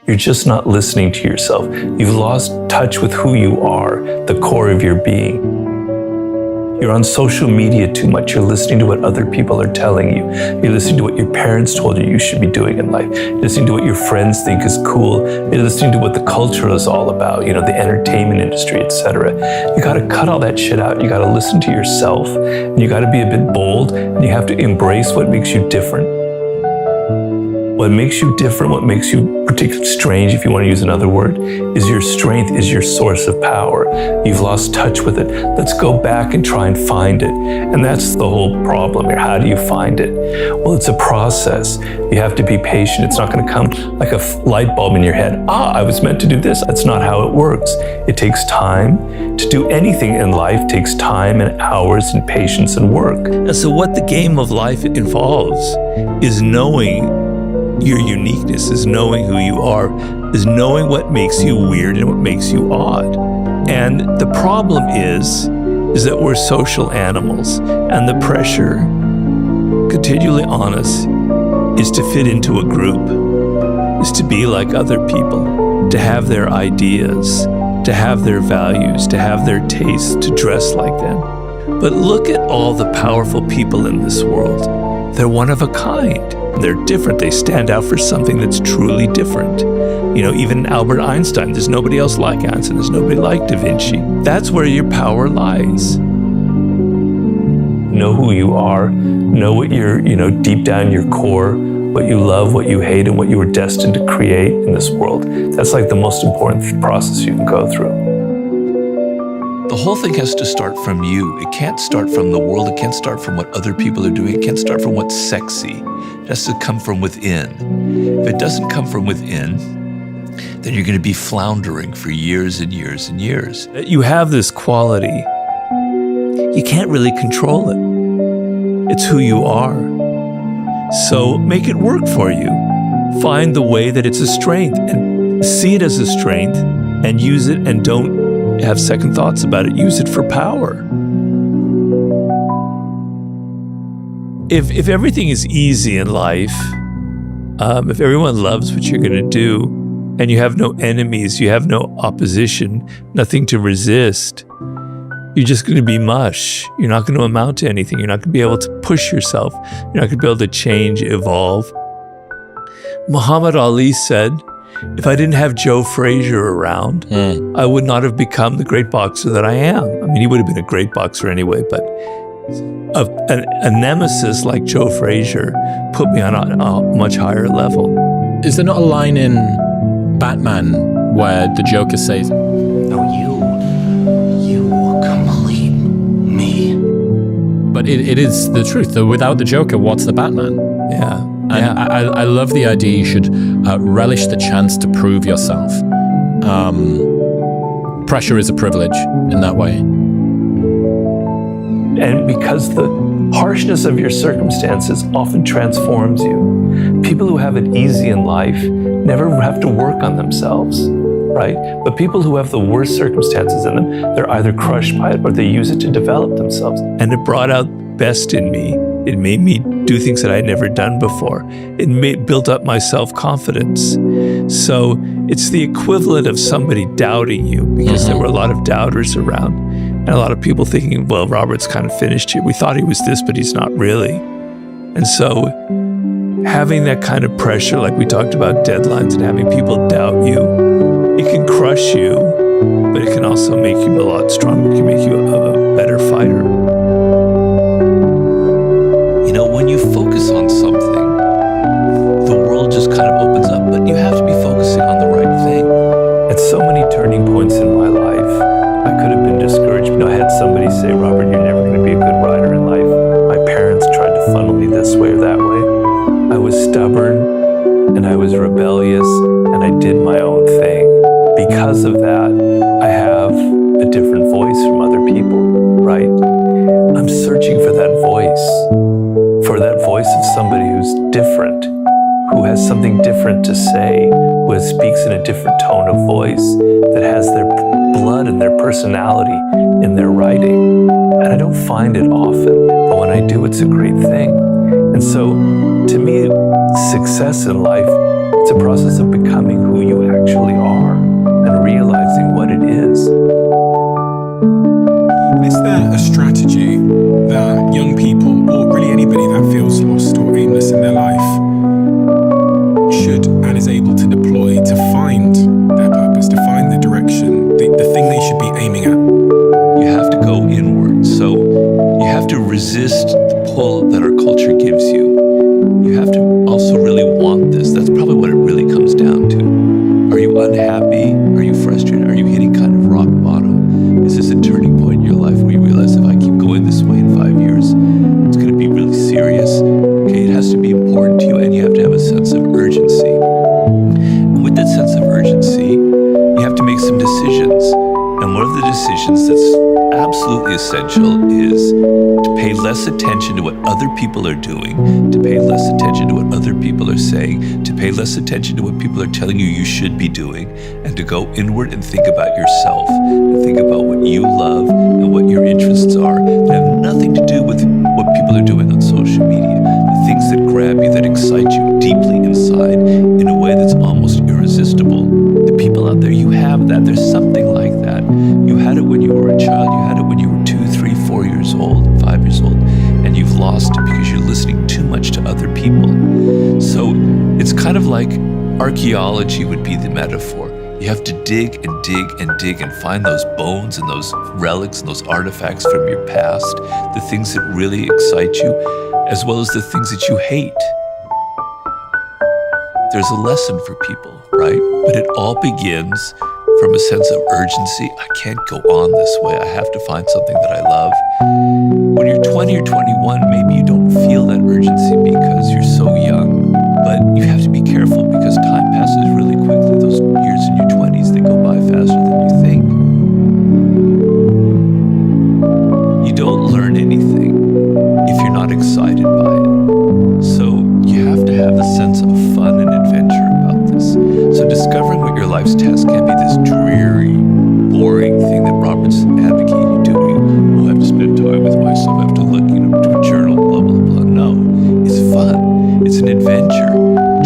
You're just not listening to yourself. You've lost touch with who you are, the core of your being. You're on social media too much. You're listening to what other people are telling you. You're listening to what your parents told you should be doing in life. You're listening to what your friends think is cool. You're listening to what the culture is all about, the entertainment industry, etc. You got to cut all that shit out. You got to listen to yourself. And you got to be a bit bold. And you have to embrace what makes you different. What makes you different, what makes you particularly strange, if you want to use another word, is your strength, is your source of power. You've lost touch with it. Let's go back and try and find it. And that's the whole problem here. How do you find it? Well, it's a process. You have to be patient. It's not going to come like a light bulb in your head. I was meant to do this. That's not how it works. It takes time. To do anything in life takes time and hours and patience and work. And so what the game of life involves is knowing your uniqueness, is knowing who you are, is knowing what makes you weird and what makes you odd. And the problem is that we're social animals, and the pressure continually on us is to fit into a group, is to be like other people, to have their ideas, to have their values, to have their tastes, to dress like them. But look at all the powerful people in this world. They're one of a kind. They're different. They stand out for something that's truly different. Even Albert Einstein, there's nobody else like Einstein. There's nobody like Da Vinci. That's where your power lies. Know who you are. Know what you're, deep down your core, what you love, what you hate, and what you were destined to create in this world. That's like the most important process you can go through. The whole thing has to start from you. It can't start from the world. It can't start from what other people are doing. It can't start from what's sexy. It has to come from within. If it doesn't come from within, then you're going to be floundering for years and years and years. You have this quality. You can't really control it. It's who you are. So make it work for you. Find the way that it's a strength and see it as a strength and use it, and don't have second thoughts about it. Use it for power. If everything is easy in life, if everyone loves what you're going to do, and you have no enemies, you have no opposition, nothing to resist, you're just going to be mush. You're not going to amount to anything. You're not going to be able to push yourself. You're not going to be able to change, evolve. Muhammad Ali said, if I didn't have Joe Frazier around, I would not have become the great boxer that I am. I mean, he would have been a great boxer anyway, but a nemesis like Joe Frazier put me on a much higher level. Is there not a line in Batman where the Joker says, "No, you complete me"? But it is the truth. Without the Joker, what's the Batman? Yeah. And I love the idea you should relish the chance to prove yourself. Pressure is a privilege in that way. And because the harshness of your circumstances often transforms you. People who have it easy in life never have to work on themselves, right? But people who have the worst circumstances in them, they're either crushed by it or they use it to develop themselves. And it brought out best in me. It made me do things that I had never done before. It built up my self-confidence. So it's the equivalent of somebody doubting you, because there were a lot of doubters around and a lot of people thinking, well, Robert's kind of finished here. We thought he was this, but he's not really. And so having that kind of pressure, like we talked about deadlines and having people doubt you, it can crush you, but it can also make you a lot stronger. It can make you a better fighter. You know, when you focus on something, the world just kind of opens up, but you have to be focusing on the right thing. At so many turning points in my life, I could have been discouraged. You know, I had somebody say, Robert, you're never going to be a good writer in life. My parents tried to funnel me this way or that way. I was stubborn and I was rebellious and I did my own thing. Because of that, I have a different voice from other people, right? I'm searching for that voice of somebody who's different, who has something different to say, who speaks in a different tone of voice, that has their blood and their personality in their writing. And I don't find it often, but when I do, it's a great thing. And so, to me, success in life, it's a process of becoming who you actually are and realizing what it is. Is there a strategy that young people, or really anybody that feels lost or aimless in their life, should and is able to deploy to find their purpose, to find the direction, the thing they should be aiming at? You have to go inward. So you have to resist the pull that our culture gives you. You have to also really want this. That's probably what it really comes down to. Are you unhappy? Are you frustrated? Are you hitting kind of rock bottom? Is this a turning point in your life where you realize if I keep going this way in 5 years, it's going to be really serious? Okay, it has to be important to you, and you have to have a sense of urgency. And with that sense of urgency, you have to make some decisions. And one of the decisions that's absolutely essential is to pay less attention to what other people are doing, to pay less attention to what other people are saying, to pay less attention to what people are telling you should be doing, and to go inward and think about yourself, and think about what you love and what your interests are that have nothing to do with what people are doing on social media, the things that grab you, that excite you deeply inside in a way that's almost irresistible. The people out there, you have that. There's something like that. You had it when you were a child. You had it when you were 2, 3, 4 years old, 5 years old, and you've lost it because you're listening too much to other people. So it's kind of like archaeology would be the metaphor. You have to dig and dig and dig and find those bones and those relics and those artifacts from your past, the things that really excite you, as well as the things that you hate. There's a lesson for people, right? But it all begins from a sense of urgency. I can't go on this way. I have to find something that I love. When you're 20 or 21, maybe you don't feel that urgency because you're so young. But you have to be careful because time passes really quickly. Those years in your 20s, they go by faster than you think. You don't learn anything if you're not excited by it. So you have to have the sense of fun and adventure about this. So discovering what your life's task can't be this dreary, boring thing that Robert's advocating doing. Oh, I have to spend time with myself. I have to look, to a journal, blah, blah, blah. No, it's fun. It's an adventure.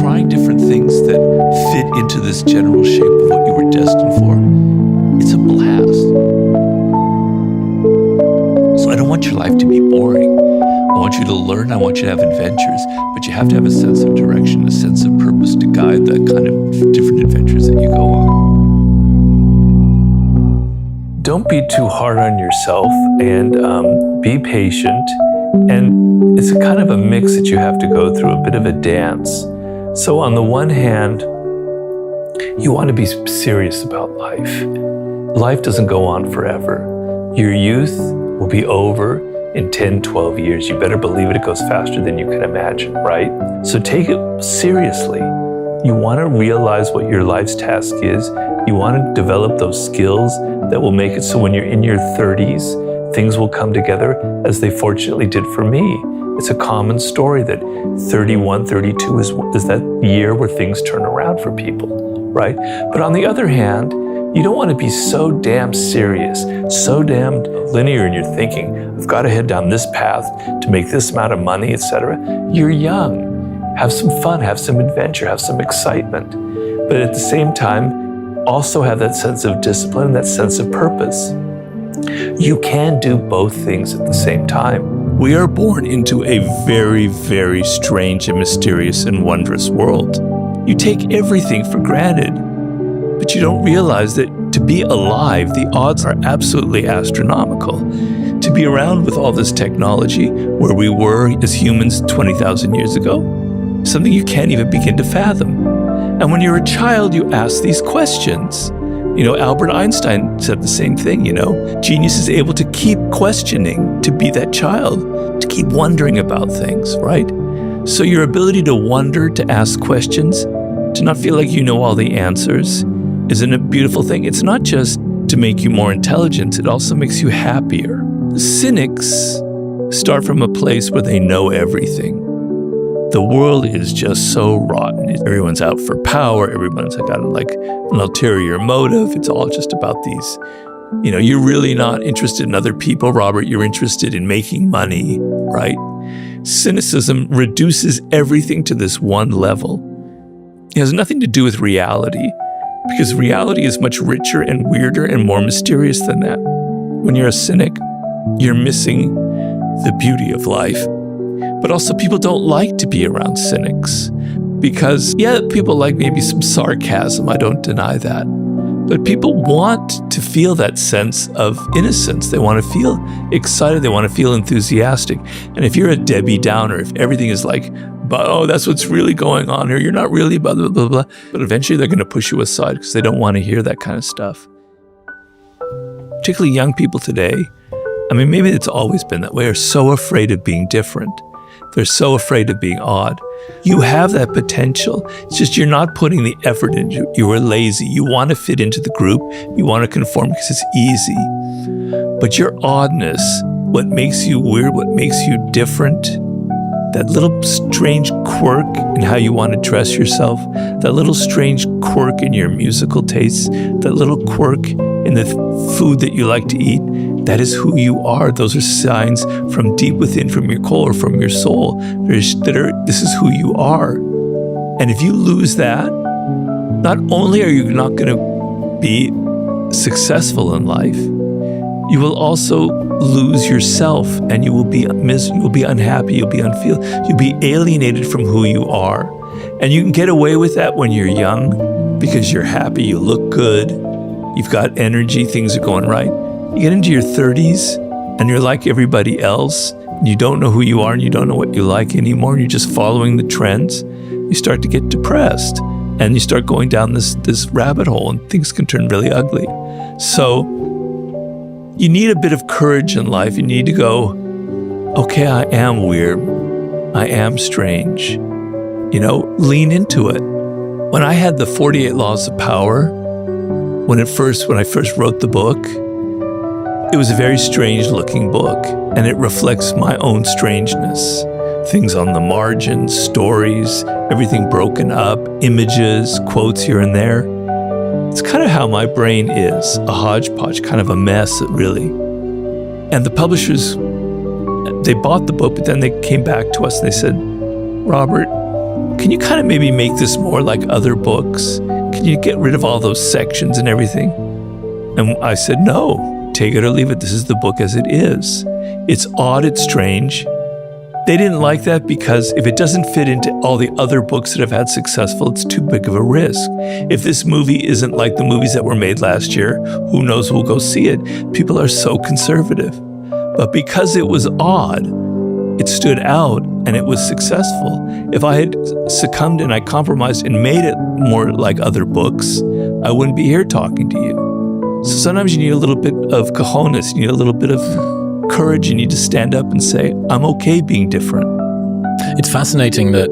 Trying different things that fit into this general shape of what you were destined for. It's a blast. So I don't want your life to be boring. I want you to learn, I want you to have adventures, but you have to have a sense of direction, a sense of purpose to guide the kind of different adventures that you go on. Don't be too hard on yourself, and be patient. And it's a kind of a mix that you have to go through, a bit of a dance. So on the one hand, you want to be serious about life. Life doesn't go on forever. Your youth will be over in 10, 12 years. You better believe it. It goes faster than you can imagine, right? So take it seriously. You want to realize what your life's task is. You want to develop those skills that will make it so when you're in your 30s, things will come together as they fortunately did for me. It's a common story that 31, 32 is that year where things turn around for people, right? But on the other hand, you don't want to be so damn serious, so damn linear in your thinking. I've got to head down this path to make this amount of money, etc. You're young. Have some fun, have some adventure, have some excitement. But at the same time, also have that sense of discipline, that sense of purpose. You can do both things at the same time. We are born into a very, very strange and mysterious and wondrous world. You take everything for granted, but you don't realize that to be alive, the odds are absolutely astronomical. To be around with all this technology, where we were as humans 20,000 years ago, something you can't even begin to fathom. And when you're a child, you ask these questions. Albert Einstein said the same thing, Genius is able to keep questioning, to be that child, to keep wondering about things, right? So your ability to wonder, to ask questions, to not feel like you know all the answers, isn't a beautiful thing? It's not just to make you more intelligent, it also makes you happier. The cynics start from a place where they know everything. The world is just so rotten. Everyone's out for power. Everyone's got an ulterior motive. It's all just about these, you're really not interested in other people, Robert. You're interested in making money, right? Cynicism reduces everything to this one level. It has nothing to do with reality, because reality is much richer and weirder and more mysterious than that. When you're a cynic, you're missing the beauty of life. But also, people don't like to be around cynics because, yeah, people like maybe some sarcasm. I don't deny that. But people want to feel that sense of innocence. They want to feel excited. They want to feel enthusiastic. And if you're a Debbie Downer, if everything is like, oh, that's what's really going on here, you're not really blah, blah, blah, blah. But eventually they're going to push you aside because they don't want to hear that kind of stuff. Particularly young people today, I mean, maybe it's always been that way, are so afraid of being different. They're so afraid of being odd. You have that potential. It's just you're not putting the effort into it. You are lazy. You want to fit into the group. You want to conform because it's easy. But your oddness, what makes you weird, what makes you different, that little strange quirk in how you want to dress yourself, that little strange quirk in your musical tastes, that little quirk in the food that you like to eat, that is who you are. Those are signs from deep within, from your core, from your soul. This is who you are. And if you lose that, not only are you not going to be successful in life, you will also lose yourself, and you will be you'll be unhappy, you'll be alienated from who you are. And you can get away with that when you're young because you're happy, you look good, you've got energy, things are going right. You get into your 30s and you're like everybody else, and you don't know who you are and you don't know what you like anymore, and you're just following the trends. You start to get depressed and you start going down this rabbit hole, and things can turn really ugly. So you need a bit of courage in life. You need to go, okay, I am weird. I am strange. Lean into it. When I had the 48 Laws of Power, when I first wrote the book, it was a very strange looking book, and it reflects my own strangeness. Things on the margins, stories, everything broken up, images, quotes here and there. It's kind of how my brain is, a hodgepodge, kind of a mess, really. And the publishers, they bought the book, but then they came back to us and they said, Robert, can you kind of maybe make this more like other books? Can you get rid of all those sections and everything? And I said, no. Take it or leave it. This is the book as it is. It's odd, it's strange. They didn't like that because if it doesn't fit into all the other books that have had successful, it's too big of a risk. If this movie isn't like the movies that were made last year, who knows who'll go see it? People are so conservative. But because it was odd, it stood out and it was successful. If I had succumbed and I compromised and made it more like other books, I wouldn't be here talking to you. So sometimes you need a little bit of cojones, you need a little bit of courage, you need to stand up and say, I'm okay being different. It's fascinating that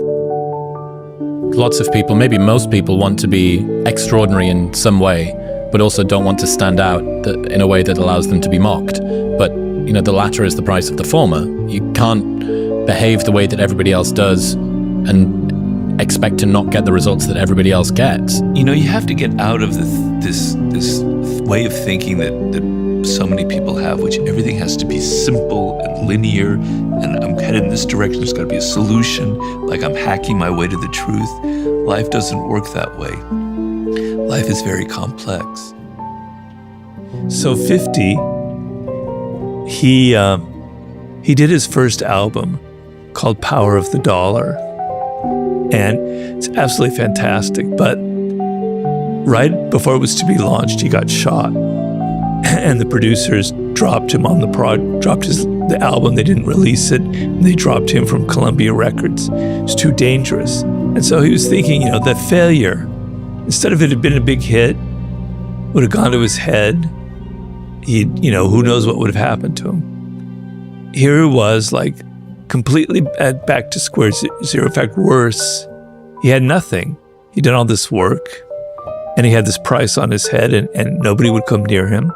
lots of people, maybe most people, want to be extraordinary in some way, but also don't want to stand out in a way that allows them to be mocked. But, the latter is the price of the former. You can't behave the way that everybody else does and expect to not get the results that everybody else gets. You have to get out of this way of thinking that so many people have, which everything has to be simple and linear, and I'm headed in this direction, there's got to be a solution, like I'm hacking my way to the truth. Life doesn't work that way. Life is very complex. So 50, he did his first album called Power of the Dollar, and it's absolutely fantastic, but right before it was to be launched, he got shot, and the producers dropped him on the album. They didn't release it, and they dropped him from Columbia Records. It's too dangerous. And so he was thinking, that failure, instead of it had been a big hit, would have gone to his head. Who knows what would have happened to him. Here it was, like, completely back to square zero. In fact, worse, he had nothing. He'd done all this work, and he had this price on his head, and nobody would come near him.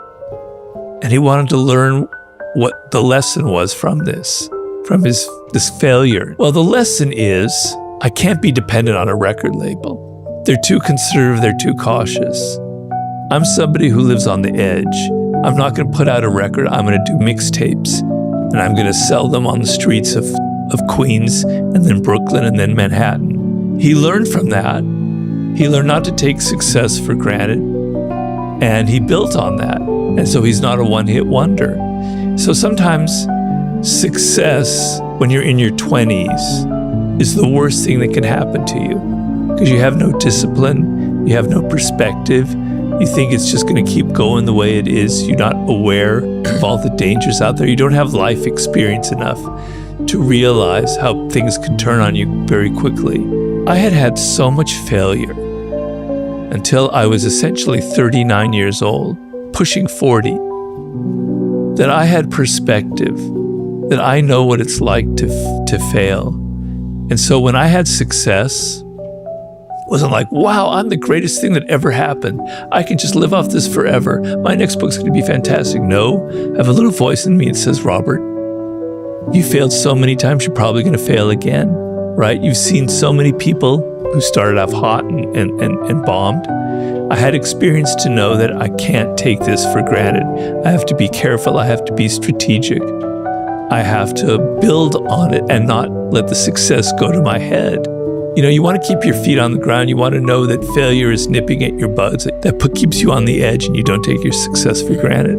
And he wanted to learn what the lesson was from this failure. Well, the lesson is, I can't be dependent on a record label. They're too conservative, they're too cautious. I'm somebody who lives on the edge. I'm not going to put out a record, I'm going to do mixtapes, and I'm going to sell them on the streets of Queens, and then Brooklyn, and then Manhattan. He learned from that, He learned not to take success for granted, and he built on that. And so he's not a one-hit wonder. So sometimes success when you're in your 20s is the worst thing that can happen to you, because you have no discipline, you have no perspective, you think it's just going to keep going the way it is, you're not aware of all the dangers out there, you don't have life experience enough to realize how things can turn on you very quickly. I had had so much failure until I was essentially 39 years old, pushing 40, that I had perspective, that I know what it's like to fail. And so when I had success, it wasn't like, wow, I'm the greatest thing that ever happened. I can just live off this forever. My next book's going to be fantastic. No, I have a little voice in me that says, Robert, you failed so many times, you're probably going to fail again, right? You've seen so many people who started off hot and bombed. I had experience to know that I can't take this for granted. I have to be careful. I have to be strategic. I have to build on it and not let the success go to my head. You know, you want to keep your feet on the ground. You want to know that failure is nipping at your buds. That keeps you on the edge and you don't take your success for granted.